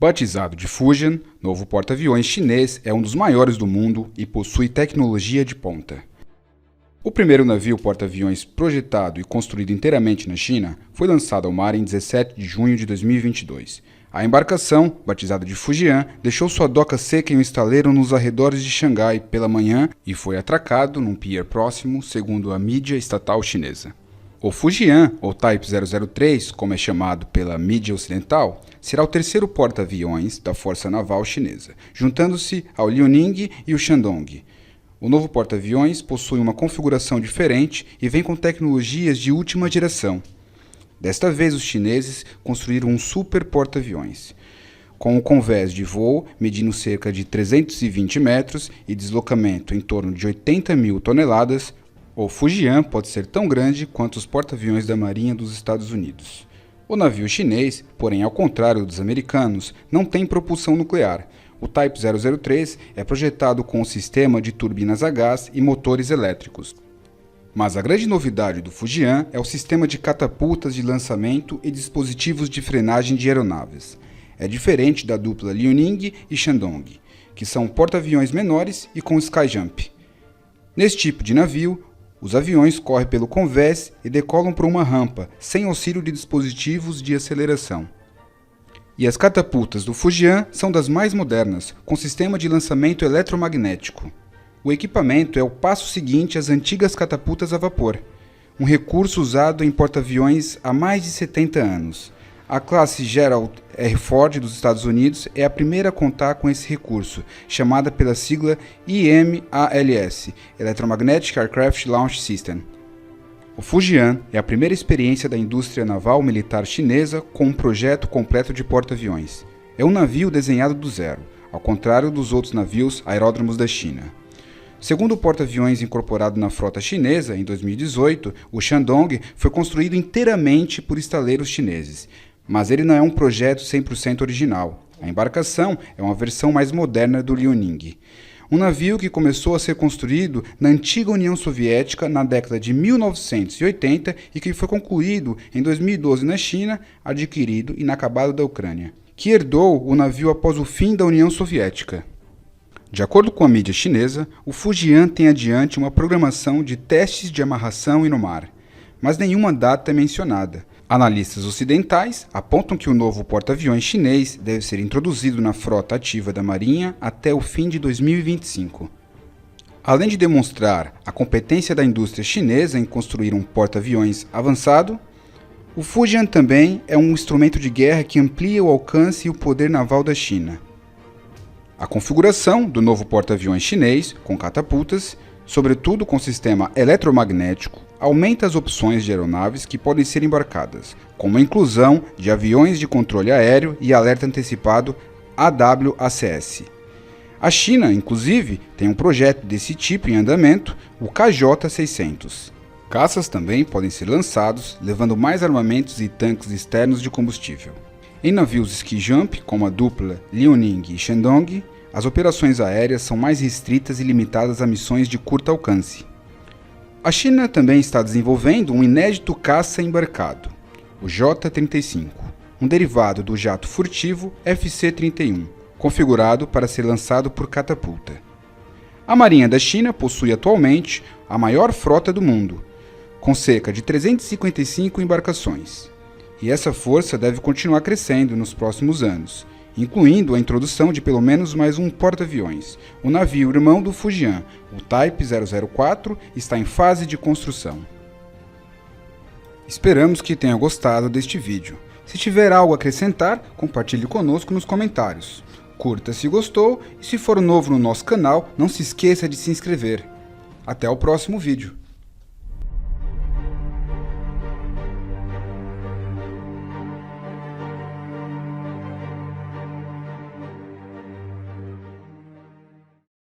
Batizado de Fujian, novo porta-aviões chinês é um dos maiores do mundo e possui tecnologia de ponta. O primeiro navio porta-aviões projetado e construído inteiramente na China foi lançado ao mar em 17 de junho de 2022. A embarcação, batizada de Fujian, deixou sua doca seca em um estaleiro nos arredores de Xangai pela manhã e foi atracado num pier próximo, segundo a mídia estatal chinesa. O Fujian, ou Type 003, como é chamado pela mídia ocidental, será o terceiro porta-aviões da Força Naval Chinesa, juntando-se ao Liaoning e o Shandong. O novo porta-aviões possui uma configuração diferente e vem com tecnologias de última geração. Desta vez, os chineses construíram um super porta-aviões. Com um convés de voo medindo cerca de 320 metros e deslocamento em torno de 80 mil toneladas, o Fujian pode ser tão grande quanto os porta-aviões da Marinha dos Estados Unidos. O navio chinês, porém ao contrário dos americanos, não tem propulsão nuclear. O Type 003 é projetado com um sistema de turbinas a gás e motores elétricos. Mas a grande novidade do Fujian é o sistema de catapultas de lançamento e dispositivos de frenagem de aeronaves. É diferente da dupla Liaoning e Shandong, que são porta-aviões menores e com skyjump. Nesse tipo de navio, os aviões correm pelo convés e decolam por uma rampa, sem auxílio de dispositivos de aceleração. E as catapultas do Fujian são das mais modernas, com sistema de lançamento eletromagnético. O equipamento é o passo seguinte às antigas catapultas a vapor, um recurso usado em porta-aviões há mais de 70 anos. A classe Gerald R. Ford dos Estados Unidos é a primeira a contar com esse recurso, chamada pela sigla IMALS, Electromagnetic Aircraft Launch System. O Fujian é a primeira experiência da indústria naval militar chinesa com um projeto completo de porta-aviões. É um navio desenhado do zero, ao contrário dos outros navios aeródromos da China. Segundo o porta-aviões incorporado na frota chinesa, em 2018, o Shandong foi construído inteiramente por estaleiros chineses. Mas ele não é um projeto 100% original. A embarcação é uma versão mais moderna do Liaoning. Um navio que começou a ser construído na antiga União Soviética na década de 1980 e que foi concluído em 2012 na China, adquirido inacabado da Ucrânia, que herdou o navio após o fim da União Soviética. De acordo com a mídia chinesa, o Fujian tem adiante uma programação de testes de amarração e no mar, mas nenhuma data é mencionada. Analistas ocidentais apontam que o novo porta-aviões chinês deve ser introduzido na frota ativa da Marinha até o fim de 2025. Além de demonstrar a competência da indústria chinesa em construir um porta-aviões avançado, o Fujian também é um instrumento de guerra que amplia o alcance e o poder naval da China. A configuração do novo porta-aviões chinês, com catapultas, sobretudo com sistema eletromagnético, aumenta as opções de aeronaves que podem ser embarcadas, como a inclusão de aviões de controle aéreo e alerta antecipado AWACS. A China, inclusive, tem um projeto desse tipo em andamento, o KJ-600. Caças também podem ser lançados, levando mais armamentos e tanques externos de combustível. Em navios ski jump, como a dupla Liaoning e Shandong, as operações aéreas são mais restritas e limitadas a missões de curto alcance. A China também está desenvolvendo um inédito caça embarcado, o J-35, um derivado do jato furtivo FC-31, configurado para ser lançado por catapulta. A Marinha da China possui atualmente a maior frota do mundo, com cerca de 355 embarcações. E essa força deve continuar crescendo nos próximos anos, incluindo a introdução de pelo menos mais um porta-aviões. O navio irmão do Fujian, o Type 004, está em fase de construção. Esperamos que tenha gostado deste vídeo. Se tiver algo a acrescentar, compartilhe conosco nos comentários. Curta se gostou e se for novo no nosso canal, não se esqueça de se inscrever. Até o próximo vídeo.